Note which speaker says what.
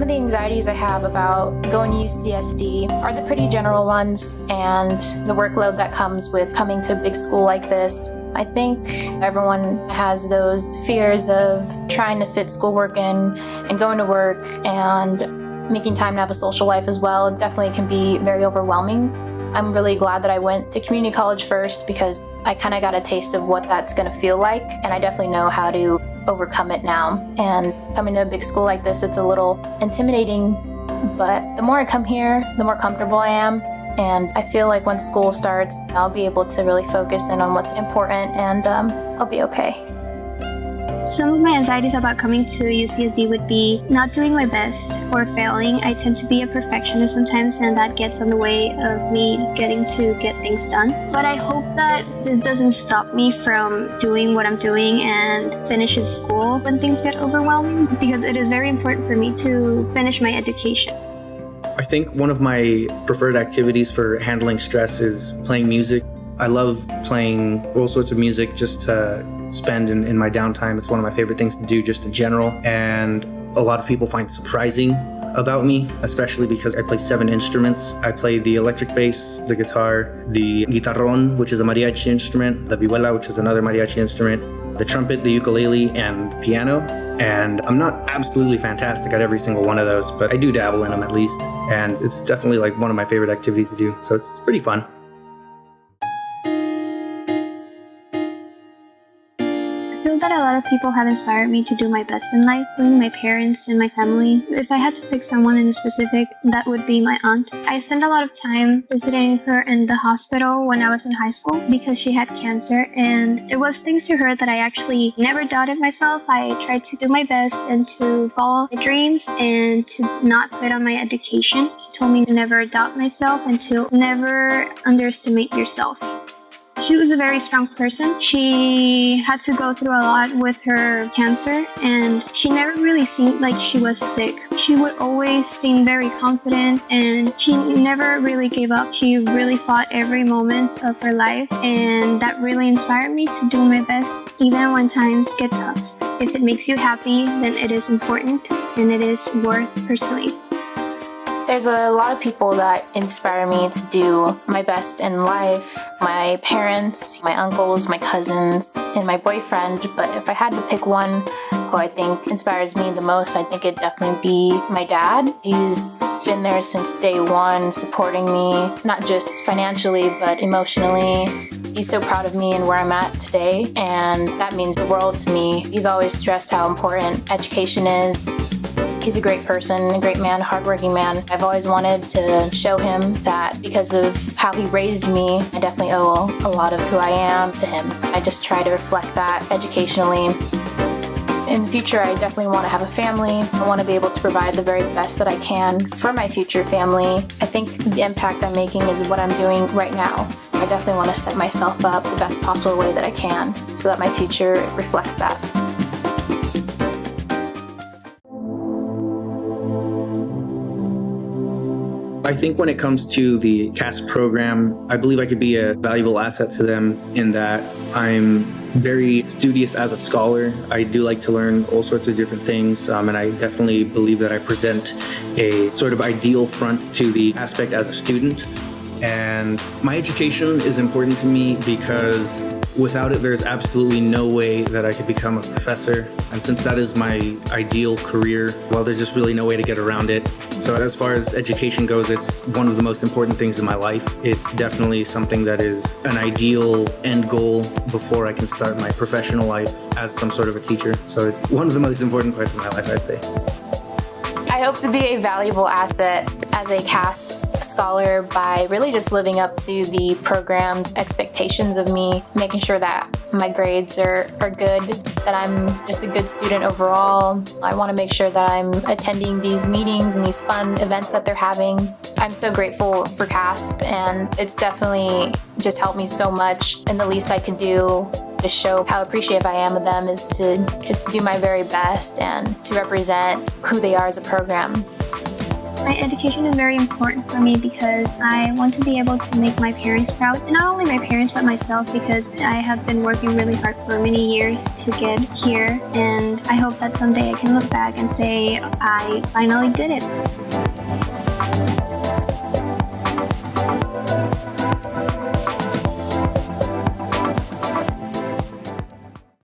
Speaker 1: Some of the anxieties I have about going to UCSD are the pretty general ones, and the workload that comes with coming to a big school like this. I think everyone has those fears of trying to fit schoolwork in and going to work and making time to have a social life as well. It definitely can be very overwhelming. I'm really glad that I went to community college first because I kind of got a taste of what that's going to feel like, and I definitely know how to overcome it now. And coming to a big school like this, it's a little intimidating, but the more I come here, the more comfortable I am. And I feel like when school starts, I'll be able to really focus in on what's important, and I'll be okay.
Speaker 2: Some of my anxieties about coming to UCSD would be not doing my best or failing. I tend to be a perfectionist sometimes, and that gets in the way of me getting to get things done. But I hope that this doesn't stop me from doing what I'm doing and finishing school when things get overwhelming, because it is very important for me to finish my education.
Speaker 3: I think one of my preferred activities for handling stress is playing music. I love playing all sorts of music just to spend in my downtime. It's one of my favorite things to do just in general. And a lot of people find it surprising about me, especially because I play 7 instruments. I play the electric bass, the guitar, the guitarrón, which is a mariachi instrument, the vihuela, which is another mariachi instrument, the trumpet, the ukulele, and piano. And I'm not absolutely fantastic at every single one of those, but I do dabble in them at least. And it's definitely like one of my favorite activities to do. So it's pretty fun.
Speaker 2: I feel that a lot of people have inspired me to do my best in life, including my parents and my family. If I had to pick someone in specific, that would be my aunt. I spent a lot of time visiting her in the hospital when I was in high school because she had cancer, and it was thanks to her that I actually never doubted myself. I tried to do my best and to follow my dreams and to not quit on my education. She told me to never doubt myself and to never underestimate yourself. She was a very strong person. She had to go through a lot with her cancer, and she never really seemed like she was sick. She would always seem very confident, and she never really gave up. She really fought every moment of her life, and that really inspired me to do my best even when times get tough. If it makes you happy, then it is important and it is worth pursuing.
Speaker 1: There's a lot of people that inspire me to do my best in life. My parents, my uncles, my cousins, and my boyfriend. But if I had to pick one who I think inspires me the most, I think it'd definitely be my dad. He's been there since day one, supporting me, not just financially, but emotionally. He's so proud of me and where I'm at today, and that means the world to me. He's always stressed how important education is. He's a great person, a great man, a hardworking man. I've always wanted to show him that because of how he raised me, I definitely owe a lot of who I am to him. I just try to reflect that educationally. In the future, I definitely want to have a family. I want to be able to provide the very best that I can for my future family. I think the impact I'm making is what I'm doing right now. I definitely want to set myself up the best possible way that I can so that my future reflects that.
Speaker 3: I think when it comes to the CASP program, I believe I could be a valuable asset to them in that I'm very studious as a scholar. I do like to learn all sorts of different things, and I definitely believe that I present a sort of ideal front to the aspect as a student. And my education is important to me because without it, there's absolutely no way that I could become a professor. And since that is my ideal career, well, there's just really no way to get around it. So as far as education goes, it's one of the most important things in my life. It's definitely something that is an ideal end goal before I can start my professional life as some sort of a teacher. So it's one of the most important parts of my life, I'd say.
Speaker 1: I hope to be a valuable asset as a CASP scholar by really just living up to the program's expectations of me, making sure that my grades are good, that I'm just a good student overall. I want to make sure that I'm attending these meetings and these fun events that they're having. I'm so grateful for CASP, and it's definitely just helped me so much, and the least I can do to show how appreciative I am of them is to just do my very best and to represent who they are as a program.
Speaker 2: My education is very important for me because I want to be able to make my parents proud. And not only my parents, but myself, because I have been working really hard for many years to get here. And I hope that someday I can look back and say I finally did it.